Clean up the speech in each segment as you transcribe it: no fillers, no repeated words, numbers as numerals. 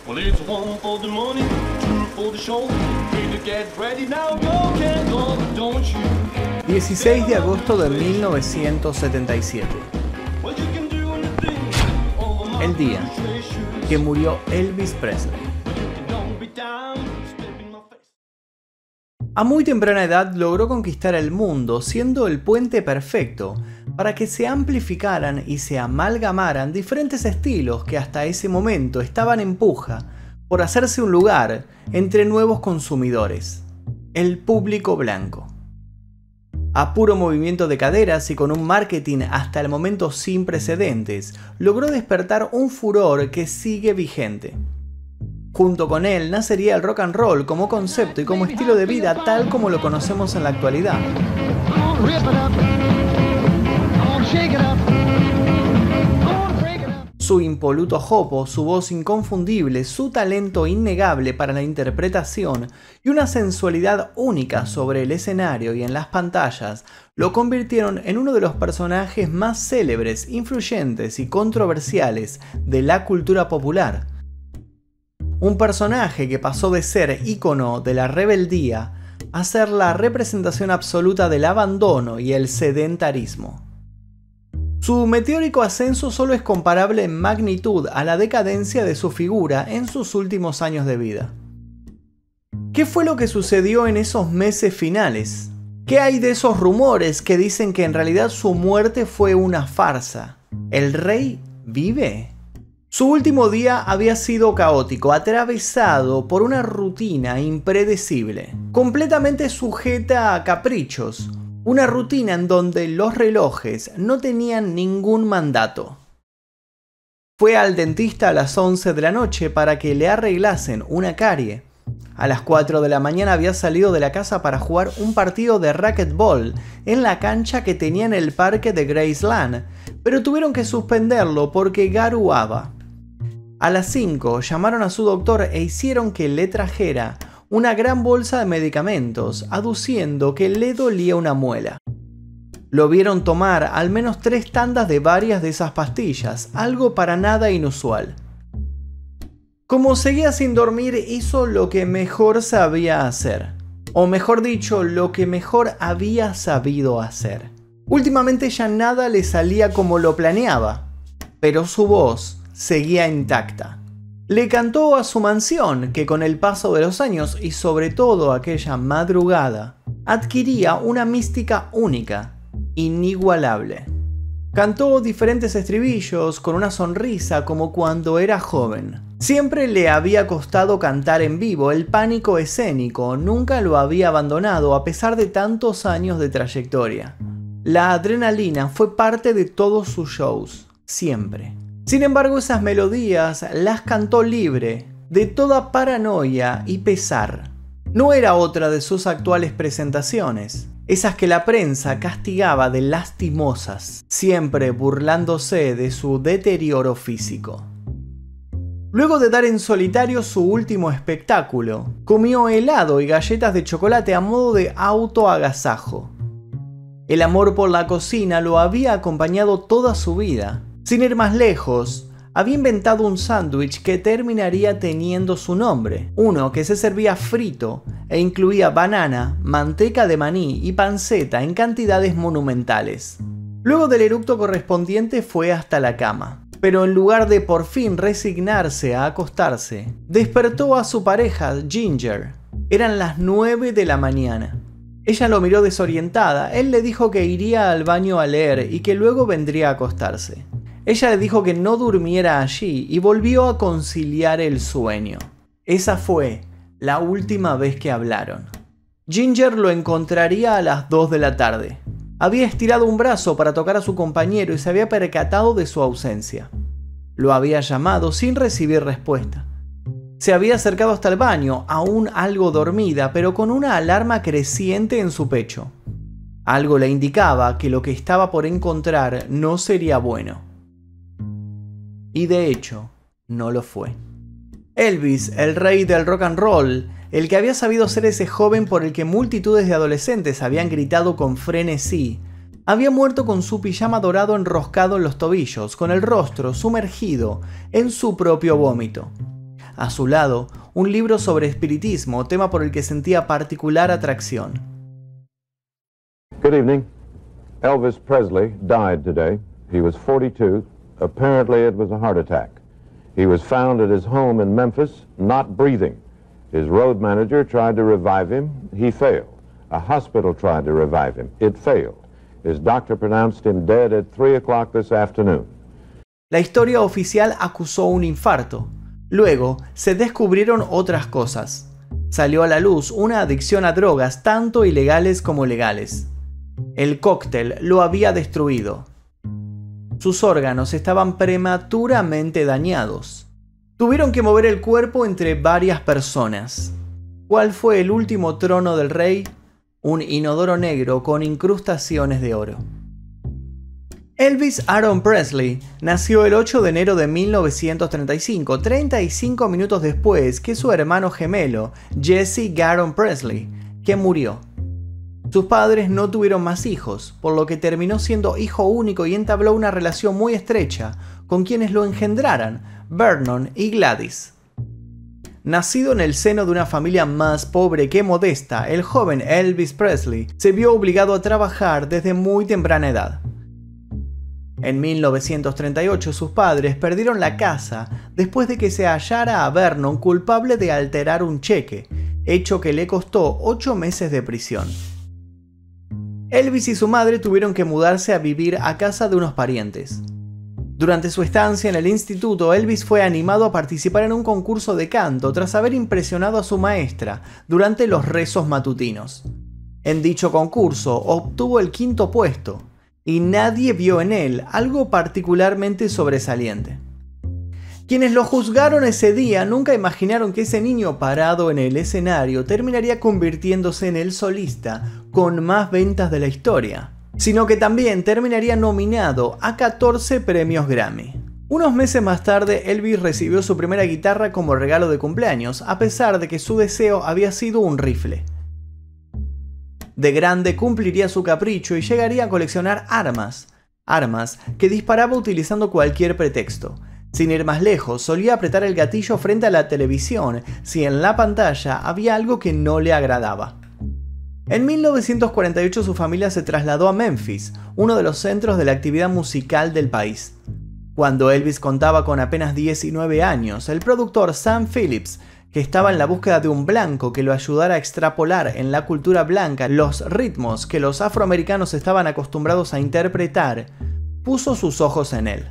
Well, it's one for the money, two for the show. Need to get ready now, go, can't go, but don't you? 16 de agosto de 1977. Well, you can do anything over my El día frustration. que murió Elvis Presley. Don't be down, step in my face. A muy temprana edad logró conquistar el mundo, siendo el puente perfecto para que se amplificaran y se amalgamaran diferentes estilos que hasta ese momento estaban en puja por hacerse un lugar entre nuevos consumidores, el público blanco. A puro movimiento de caderas y con un marketing hasta el momento sin precedentes, logró despertar un furor que sigue vigente. Junto con él nacería el rock and roll como concepto y como estilo de vida tal como lo conocemos en la actualidad. Su impoluto jopo, su voz inconfundible, su talento innegable para la interpretación y una sensualidad única sobre el escenario y en las pantallas lo convirtieron en uno de los personajes más célebres, influyentes y controversiales de la cultura popular. Un personaje que pasó de ser ícono de la rebeldía a ser la representación absoluta del abandono y el sedentarismo. Su meteórico ascenso solo es comparable en magnitud a la decadencia de su figura en sus últimos años de vida. ¿Qué fue lo que sucedió en esos meses finales? ¿Qué hay de esos rumores que dicen que en realidad su muerte fue una farsa? ¿El rey vive? Su último día había sido caótico, atravesado por una rutina impredecible, completamente sujeta a caprichos. Una rutina en donde los relojes no tenían ningún mandato. Fue al dentista a las 11 de la noche para que le arreglasen una carie. A las 4 de la mañana había salido de la casa para jugar un partido de racquetball en la cancha que tenía en el parque de Graceland, pero tuvieron que suspenderlo porque garuaba. A las 5 llamaron a su doctor e hicieron que le trajera una gran bolsa de medicamentos, aduciendo que le dolía una muela. Lo vieron tomar al menos 3 tandas de varias de esas pastillas, algo para nada inusual. Como seguía sin dormir, hizo lo que mejor sabía hacer. O mejor dicho, lo que mejor había sabido hacer. Últimamente ya nada le salía como lo planeaba, pero su voz seguía intacta. Le cantó a su mansión, que con el paso de los años y sobre todo aquella madrugada, adquiría una mística única, inigualable. Cantó diferentes estribillos con una sonrisa como cuando era joven. Siempre le había costado cantar en vivo, el pánico escénico nunca lo había abandonado a pesar de tantos años de trayectoria. La adrenalina fue parte de todos sus shows, siempre. Sin embargo, esas melodías las cantó libre de toda paranoia y pesar. No era otra de sus actuales presentaciones, esas que la prensa castigaba de lastimosas, siempre burlándose de su deterioro físico. Luego de dar en solitario su último espectáculo, comió helado y galletas de chocolate a modo de autoagasajo. El amor por la cocina lo había acompañado toda su vida. Sin ir más lejos, había inventado un sándwich que terminaría teniendo su nombre, uno que se servía frito e incluía banana, manteca de maní y panceta en cantidades monumentales. Luego del eructo correspondiente fue hasta la cama, pero en lugar de por fin resignarse a acostarse, despertó a su pareja Ginger. Eran las 9 de la mañana. Ella lo miró desorientada, él le dijo que iría al baño a leer y que luego vendría a acostarse. Ella le dijo que no durmiera allí y volvió a conciliar el sueño. Esa fue la última vez que hablaron. Ginger lo encontraría a las 2 de la tarde. Había estirado un brazo para tocar a su compañero y se había percatado de su ausencia. Lo había llamado sin recibir respuesta. Se había acercado hasta el baño, aún algo dormida, pero con una alarma creciente en su pecho. Algo le indicaba que lo que estaba por encontrar no sería bueno. Y de hecho, no lo fue. Elvis, el rey del rock and roll, el que había sabido ser ese joven por el que multitudes de adolescentes habían gritado con frenesí, había muerto con su pijama dorado enroscado en los tobillos, con el rostro sumergido en su propio vómito. A su lado, un libro sobre espiritismo, tema por el que sentía particular atracción. Good evening. Elvis Presley died today. He was 42. Apparently it was a heart attack. He was found at his home in Memphis, not breathing. His road manager tried to revive him. He failed. A hospital tried to revive him. It failed. His doctor pronounced him dead at 3 o'clock this afternoon. La historia oficial acusó un infarto. Luego, se descubrieron otras cosas. Salió a la luz una adicción a drogas tanto ilegales como legales. El cóctel lo había destruido. Sus órganos estaban prematuramente dañados. Tuvieron que mover el cuerpo entre varias personas. ¿Cuál fue el último trono del rey? Un inodoro negro con incrustaciones de oro. Elvis Aaron Presley nació el 8 de enero de 1935, 35 minutos después que su hermano gemelo, Jesse Garon Presley, que murió. Sus padres no tuvieron más hijos, por lo que terminó siendo hijo único y entabló una relación muy estrecha con quienes lo engendraran, Vernon y Gladys. Nacido en el seno de una familia más pobre que modesta, el joven Elvis Presley se vio obligado a trabajar desde muy temprana edad. En 1938 sus padres perdieron la casa después de que se hallara a Vernon culpable de alterar un cheque, hecho que le costó 8 meses de prisión. Elvis y su madre tuvieron que mudarse a vivir a casa de unos parientes. Durante su estancia en el instituto, Elvis fue animado a participar en un concurso de canto tras haber impresionado a su maestra durante los rezos matutinos. En dicho concurso obtuvo el 5º puesto, y nadie vio en él algo particularmente sobresaliente. Quienes lo juzgaron ese día nunca imaginaron que ese niño parado en el escenario terminaría convirtiéndose en el solista con más ventas de la historia, sino que también terminaría nominado a 14 premios Grammy. Unos meses más tarde, Elvis recibió su primera guitarra como regalo de cumpleaños, a pesar de que su deseo había sido un rifle. De grande cumpliría su capricho y llegaría a coleccionar armas que disparaba utilizando cualquier pretexto. Sin ir más lejos, solía apretar el gatillo frente a la televisión si en la pantalla había algo que no le agradaba. En 1948 su familia se trasladó a Memphis, uno de los centros de la actividad musical del país. Cuando Elvis contaba con apenas 19 años, el productor Sam Phillips, que estaba en la búsqueda de un blanco que lo ayudara a extrapolar en la cultura blanca los ritmos que los afroamericanos estaban acostumbrados a interpretar, puso sus ojos en él.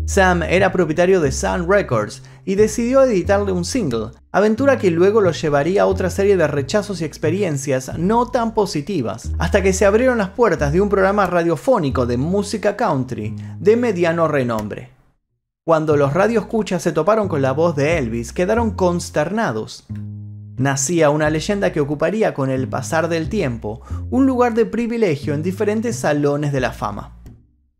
Sam era propietario de Sun Records y decidió editarle un single, aventura que luego lo llevaría a otra serie de rechazos y experiencias no tan positivas, hasta que se abrieron las puertas de un programa radiofónico de música country de mediano renombre. Cuando los radioescuchas se toparon con la voz de Elvis, quedaron consternados. Nacía una leyenda que ocuparía con el pasar del tiempo un lugar de privilegio en diferentes salones de la fama.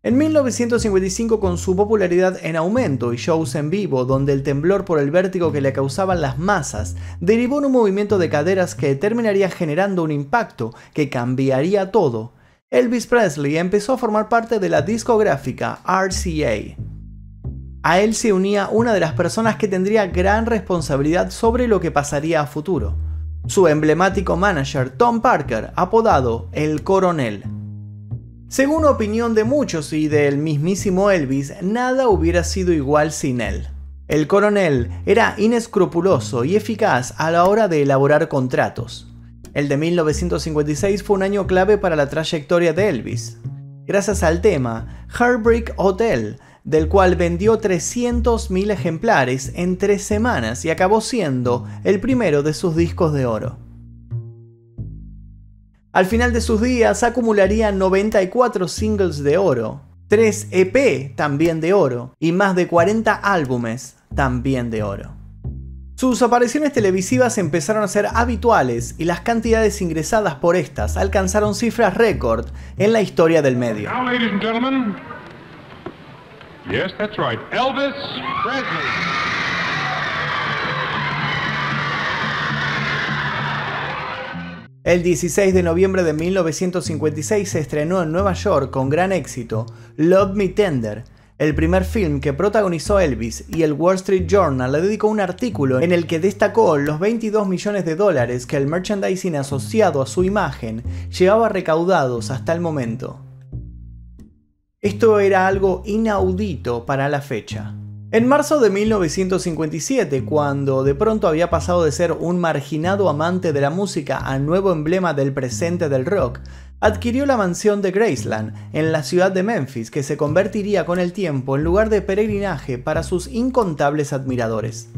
En 1955, con su popularidad en aumento y shows en vivo donde el temblor por el vértigo que le causaban las masas derivó en un movimiento de caderas que terminaría generando un impacto que cambiaría todo, Elvis Presley empezó a formar parte de la discográfica RCA. A él se unía una de las personas que tendría gran responsabilidad sobre lo que pasaría a futuro, su emblemático manager Tom Parker, apodado El Coronel. Según opinión de muchos y del mismísimo Elvis, nada hubiera sido igual sin él. El Coronel era inescrupuloso y eficaz a la hora de elaborar contratos. El de 1956 fue un año clave para la trayectoria de Elvis, gracias al tema Heartbreak Hotel, del cual vendió 300.000 ejemplares en 3 semanas y acabó siendo el primero de sus discos de oro. Al final de sus días acumularía 94 singles de oro, 3 EP también de oro y más de 40 álbumes también de oro. Sus apariciones televisivas empezaron a ser habituales y las cantidades ingresadas por estas alcanzaron cifras récord en la historia del medio. Now, ladies and gentlemen, yes, that's right, Elvis Presley. El 16 de noviembre de 1956 se estrenó en Nueva York con gran éxito Love Me Tender, el primer film que protagonizó Elvis, y el Wall Street Journal le dedicó un artículo en el que destacó los $22 millones que el merchandising asociado a su imagen llevaba recaudados hasta el momento. Esto era algo inaudito para la fecha. En marzo de 1957, cuando de pronto había pasado de ser un marginado amante de la música a nuevo emblema del presente del rock, adquirió la mansión de Graceland en la ciudad de Memphis, que se convertiría con el tiempo en lugar de peregrinaje para sus incontables admiradores.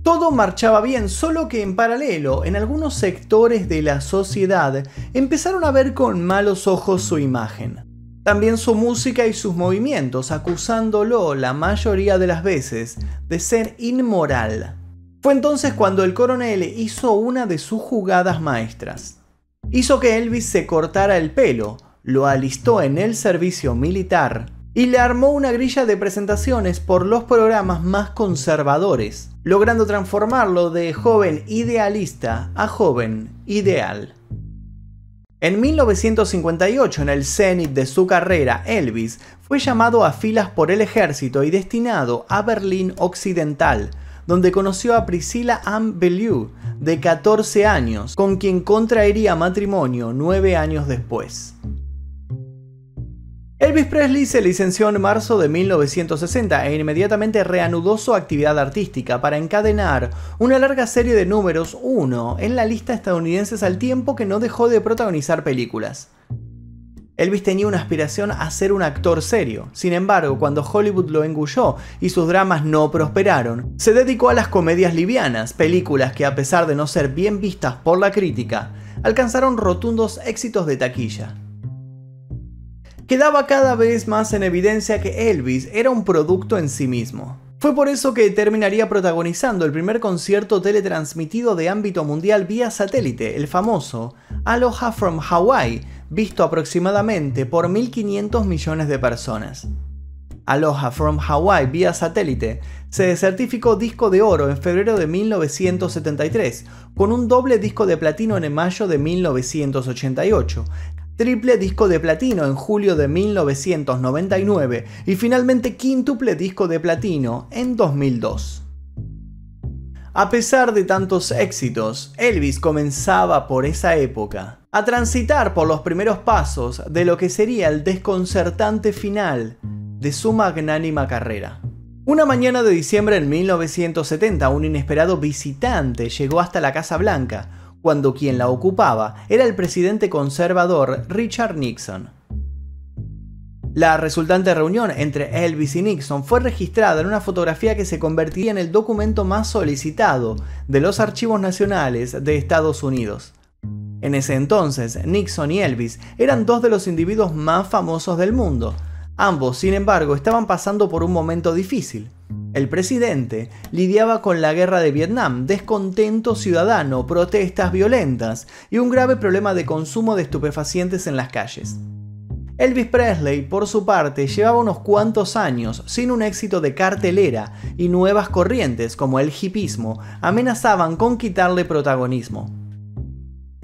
Todo marchaba bien, solo que en paralelo, en algunos sectores de la sociedad empezaron a ver con malos ojos su imagen. También su música y sus movimientos, acusándolo la mayoría de las veces de ser inmoral. Fue entonces cuando el coronel hizo una de sus jugadas maestras. Hizo que Elvis se cortara el pelo, lo alistó en el servicio militar y le armó una grilla de presentaciones por los programas más conservadores, logrando transformarlo de joven idealista a joven ideal. En 1958, en el cenit de su carrera, Elvis fue llamado a filas por el ejército y destinado a Berlín Occidental, donde conoció a Priscilla Ann Beaulieu, de 14 años, con quien contraería matrimonio 9 años después. Elvis Presley se licenció en marzo de 1960 e inmediatamente reanudó su actividad artística para encadenar una larga serie de números 1 en la lista estadounidenses, al tiempo que no dejó de protagonizar películas. Elvis tenía una aspiración a ser un actor serio. Sin embargo, cuando Hollywood lo engulló y sus dramas no prosperaron, se dedicó a las comedias livianas, películas que, a pesar de no ser bien vistas por la crítica, alcanzaron rotundos éxitos de taquilla. Quedaba cada vez más en evidencia que Elvis era un producto en sí mismo. Fue por eso que terminaría protagonizando el primer concierto teletransmitido de ámbito mundial vía satélite, el famoso Aloha from Hawaii, visto aproximadamente por 1.500 millones de personas. Aloha from Hawaii vía satélite se certificó disco de oro en febrero de 1973, con un doble disco de platino en mayo de 1988, triple disco de platino en julio de 1999 y finalmente quíntuple disco de platino en 2002. A pesar de tantos éxitos, Elvis comenzaba por esa época a transitar por los primeros pasos de lo que sería el desconcertante final de su magnánima carrera. Una mañana de diciembre de 1970, un inesperado visitante llegó hasta la Casa Blanca, cuando quien la ocupaba era el presidente conservador Richard Nixon. La resultante reunión entre Elvis y Nixon fue registrada en una fotografía que se convertiría en el documento más solicitado de los archivos nacionales de Estados Unidos. En ese entonces, Nixon y Elvis eran dos de los individuos más famosos del mundo. Ambos, sin embargo, estaban pasando por un momento difícil. El presidente lidiaba con la guerra de Vietnam, descontento ciudadano, protestas violentas y un grave problema de consumo de estupefacientes en las calles. Elvis Presley, por su parte, llevaba unos cuantos años sin un éxito de cartelera y nuevas corrientes, como el hipismo, amenazaban con quitarle protagonismo.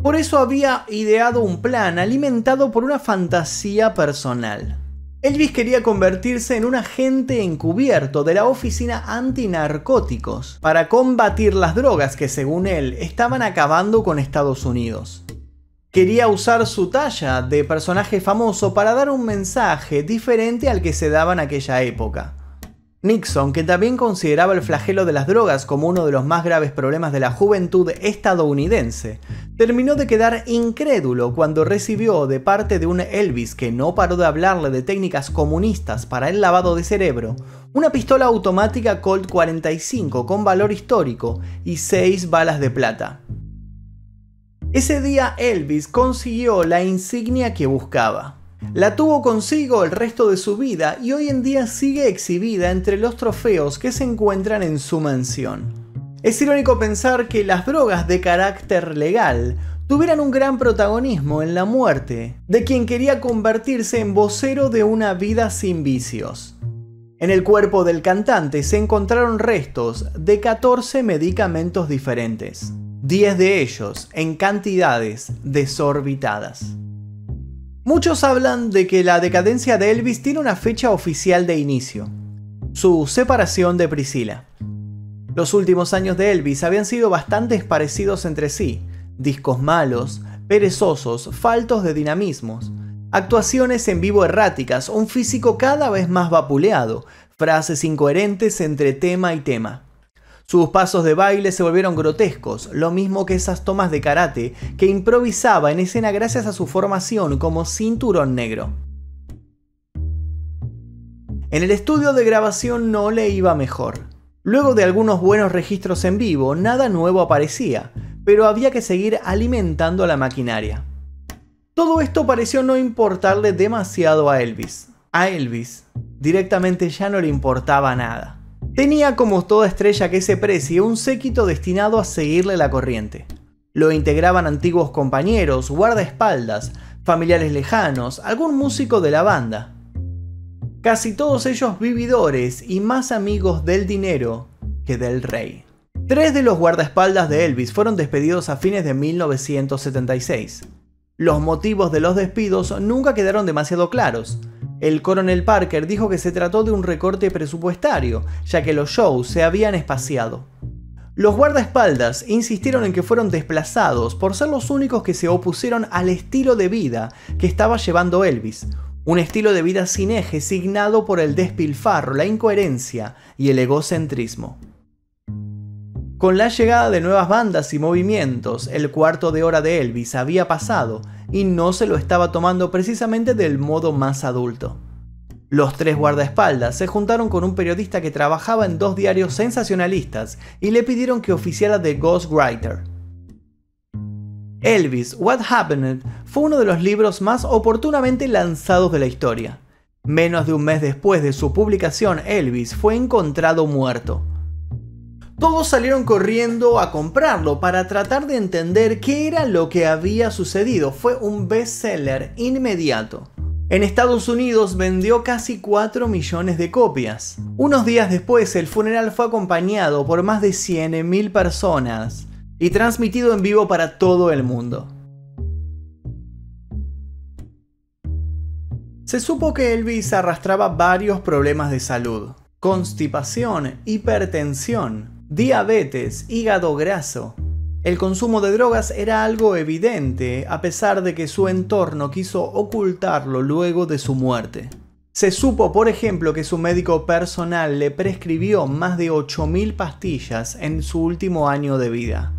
Por eso había ideado un plan alimentado por una fantasía personal. Elvis quería convertirse en un agente encubierto de la Oficina Antinarcóticos para combatir las drogas que, según él, estaban acabando con Estados Unidos. Quería usar su talla de personaje famoso para dar un mensaje diferente al que se daba en aquella época. Nixon, que también consideraba el flagelo de las drogas como uno de los más graves problemas de la juventud estadounidense, terminó de quedar incrédulo cuando recibió de parte de un Elvis que no paró de hablarle de técnicas comunistas para el lavado de cerebro, una pistola automática Colt 45 con valor histórico y 6 balas de plata. Ese día Elvis consiguió la insignia que buscaba. La tuvo consigo el resto de su vida y hoy en día sigue exhibida entre los trofeos que se encuentran en su mansión. Es irónico pensar que las drogas de carácter legal tuvieran un gran protagonismo en la muerte de quien quería convertirse en vocero de una vida sin vicios. En el cuerpo del cantante se encontraron restos de 14 medicamentos diferentes, 10 de ellos en cantidades desorbitadas. Muchos hablan de que la decadencia de Elvis tiene una fecha oficial de inicio: su separación de Priscilla. Los últimos años de Elvis habían sido bastante parecidos entre sí: discos malos, perezosos, faltos de dinamismos, actuaciones en vivo erráticas, un físico cada vez más vapuleado, frases incoherentes entre tema y tema. Sus pasos de baile se volvieron grotescos, lo mismo que esas tomas de karate que improvisaba en escena gracias a su formación como cinturón negro. En el estudio de grabación no le iba mejor. Luego de algunos buenos registros en vivo, nada nuevo aparecía, pero había que seguir alimentando la maquinaria. Todo esto pareció no importarle demasiado a Elvis. A Elvis directamente ya no le importaba nada. Tenía, como toda estrella que se precie, un séquito destinado a seguirle la corriente. Lo integraban antiguos compañeros, guardaespaldas, familiares lejanos, algún músico de la banda. Casi todos ellos vividores y más amigos del dinero que del rey. 3 de los guardaespaldas de Elvis fueron despedidos a fines de 1976. Los motivos de los despidos nunca quedaron demasiado claros. El coronel Parker dijo que se trató de un recorte presupuestario, ya que los shows se habían espaciado. Los guardaespaldas insistieron en que fueron desplazados por ser los únicos que se opusieron al estilo de vida que estaba llevando Elvis, un estilo de vida sin eje signado por el despilfarro, la incoherencia y el egocentrismo. Con la llegada de nuevas bandas y movimientos, el cuarto de hora de Elvis había pasado y no se lo estaba tomando precisamente del modo más adulto. Los 3 guardaespaldas se juntaron con un periodista que trabajaba en 2 diarios sensacionalistas y le pidieron que oficiara de ghostwriter. Elvis, What Happened fue uno de los libros más oportunamente lanzados de la historia. Menos de un mes después de su publicación, Elvis fue encontrado muerto. Todos salieron corriendo a comprarlo para tratar de entender qué era lo que había sucedido. Fue un bestseller inmediato. En Estados Unidos vendió casi 4 millones de copias. Unos días después, el funeral fue acompañado por más de 100.000 personas y transmitido en vivo para todo el mundo. Se supo que Elvis arrastraba varios problemas de salud: constipación, hipertensión, diabetes, hígado graso. El consumo de drogas era algo evidente, a pesar de que su entorno quiso ocultarlo luego de su muerte. Se supo, por ejemplo, que su médico personal le prescribió más de 8.000 pastillas en su último año de vida.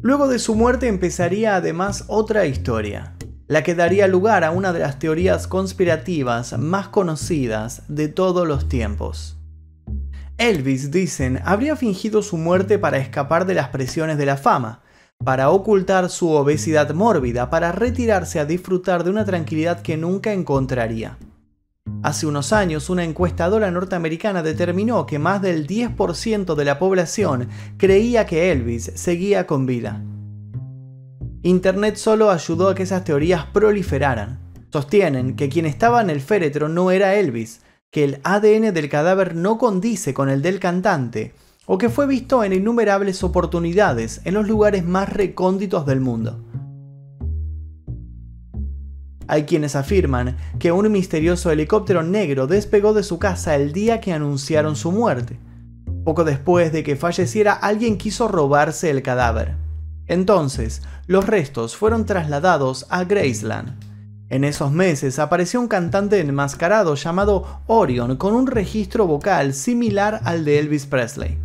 Luego de su muerte empezaría además otra historia, la que daría lugar a una de las teorías conspirativas más conocidas de todos los tiempos. Elvis, dicen, habría fingido su muerte para escapar de las presiones de la fama, para ocultar su obesidad mórbida, para retirarse a disfrutar de una tranquilidad que nunca encontraría. Hace unos años, una encuestadora norteamericana determinó que más del 10% de la población creía que Elvis seguía con vida. Internet solo ayudó a que esas teorías proliferaran. Sostienen que quien estaba en el féretro no era Elvis, que el ADN del cadáver no condice con el del cantante, o que fue visto en innumerables oportunidades en los lugares más recónditos del mundo. Hay quienes afirman que un misterioso helicóptero negro despegó de su casa el día que anunciaron su muerte. Poco después de que falleciera, alguien quiso robarse el cadáver. Entonces, los restos fueron trasladados a Graceland. En esos meses apareció un cantante enmascarado llamado Orion con un registro vocal similar al de Elvis Presley.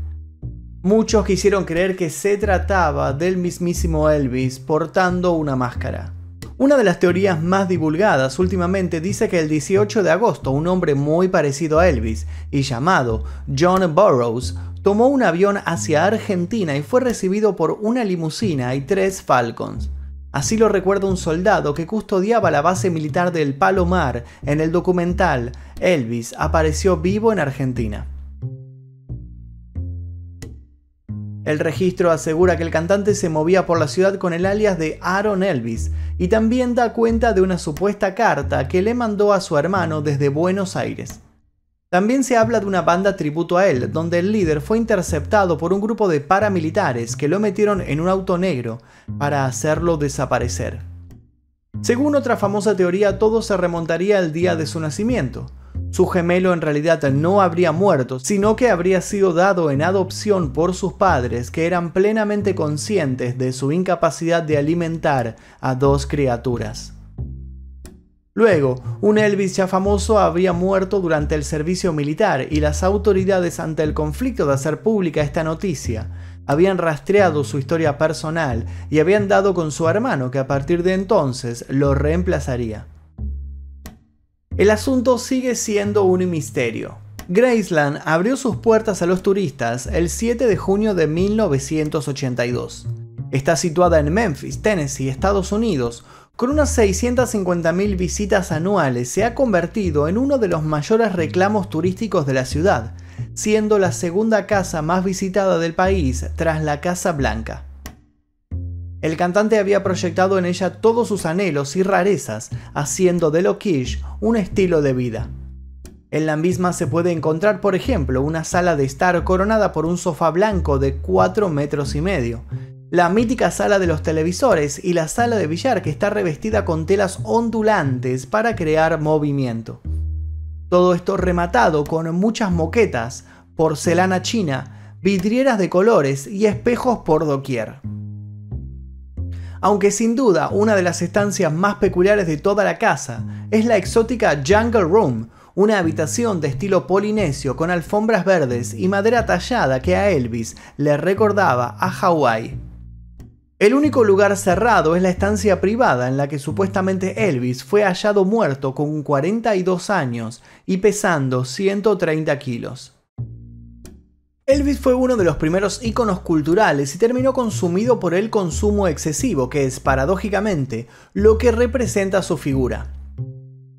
Muchos quisieron creer que se trataba del mismísimo Elvis portando una máscara. Una de las teorías más divulgadas últimamente dice que el 18 de agosto un hombre muy parecido a Elvis y llamado John Burroughs tomó un avión hacia Argentina y fue recibido por una limusina y 3 Falcons. Así lo recuerda un soldado que custodiaba la base militar del Palomar en el documental Elvis apareció vivo en Argentina. El registro asegura que el cantante se movía por la ciudad con el alias de Aaron Elvis y también da cuenta de una supuesta carta que le mandó a su hermano desde Buenos Aires. También se habla de una banda tributo a él, donde el líder fue interceptado por un grupo de paramilitares que lo metieron en un auto negro para hacerlo desaparecer. Según otra famosa teoría, todo se remontaría al día de su nacimiento. Su gemelo en realidad no habría muerto, sino que habría sido dado en adopción por sus padres, que eran plenamente conscientes de su incapacidad de alimentar a dos criaturas. Luego, un Elvis ya famoso habría muerto durante el servicio militar y las autoridades, ante el conflicto de hacer pública esta noticia, habían rastreado su historia personal y habían dado con su hermano, que a partir de entonces lo reemplazaría. El asunto sigue siendo un misterio. Graceland abrió sus puertas a los turistas el 7 de junio de 1982. Está situada en Memphis, Tennessee, Estados Unidos. Con unas 650.000 visitas anuales, se ha convertido en uno de los mayores reclamos turísticos de la ciudad, siendo la segunda casa más visitada del país tras la Casa Blanca. El cantante había proyectado en ella todos sus anhelos y rarezas, haciendo de lo kitsch un estilo de vida. En la misma se puede encontrar, por ejemplo, una sala de estar coronada por un sofá blanco de 4,5 metros, la mítica sala de los televisores y la sala de billar, que está revestida con telas ondulantes para crear movimiento. Todo esto rematado con muchas moquetas, porcelana china, vidrieras de colores y espejos por doquier. Aunque sin duda una de las estancias más peculiares de toda la casa es la exótica Jungle Room, una habitación de estilo polinesio con alfombras verdes y madera tallada que a Elvis le recordaba a Hawái. El único lugar cerrado es la estancia privada en la que supuestamente Elvis fue hallado muerto con 42 años y pesando 130 kilos. Elvis fue uno de los primeros íconos culturales y terminó consumido por el consumo excesivo, que es, paradójicamente, lo que representa su figura.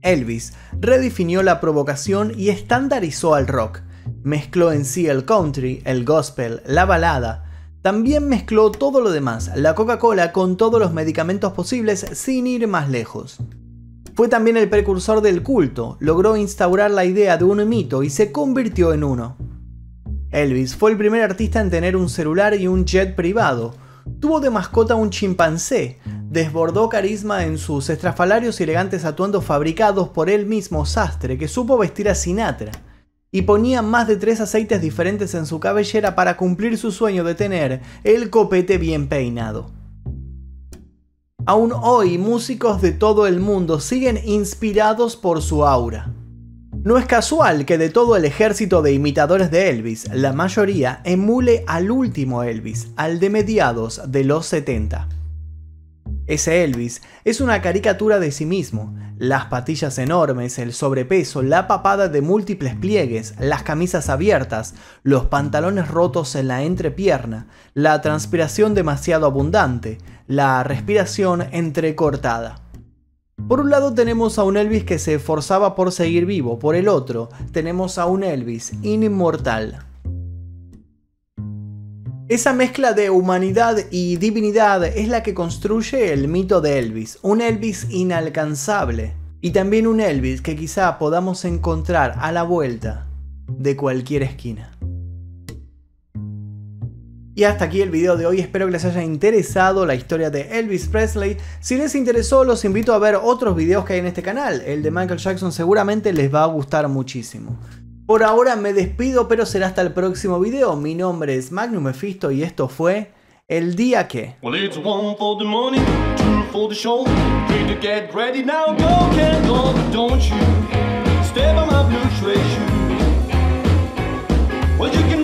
Elvis redefinió la provocación y estandarizó al rock. Mezcló en sí el country, el gospel, la balada. También mezcló todo lo demás, la Coca-Cola con todos los medicamentos posibles sin ir más lejos. Fue también el precursor del culto, logró instaurar la idea de un mito y se convirtió en uno. Elvis fue el primer artista en tener un celular y un jet privado. Tuvo de mascota un chimpancé. Desbordó carisma en sus estrafalarios y elegantes atuendos fabricados por él mismo sastre, que supo vestir a Sinatra. Y ponía más de 3 aceites diferentes en su cabellera para cumplir su sueño de tener el copete bien peinado. Aún hoy, músicos de todo el mundo siguen inspirados por su aura. No es casual que de todo el ejército de imitadores de Elvis, la mayoría emule al último Elvis, al de mediados de los 70. Ese Elvis es una caricatura de sí mismo. Las patillas enormes, el sobrepeso, la papada de múltiples pliegues, las camisas abiertas, los pantalones rotos en la entrepierna, la transpiración demasiado abundante, la respiración entrecortada. Por un lado tenemos a un Elvis que se esforzaba por seguir vivo, por el otro tenemos a un Elvis inmortal. Esa mezcla de humanidad y divinidad es la que construye el mito de Elvis, un Elvis inalcanzable y también un Elvis que quizá podamos encontrar a la vuelta de cualquier esquina. Y hasta aquí el video de hoy, espero que les haya interesado la historia de Elvis Presley. Si les interesó, los invito a ver otros videos que hay en este canal. El de Michael Jackson seguramente les va a gustar muchísimo. Por ahora me despido, pero será hasta el próximo video. Mi nombre es Magnum Mephisto y esto fue El Día Que. Well, it's 1 for the morning, 2 for the show. 3 to get ready now, go, can't go, but don't you step on my blue suede shoe. Well, you can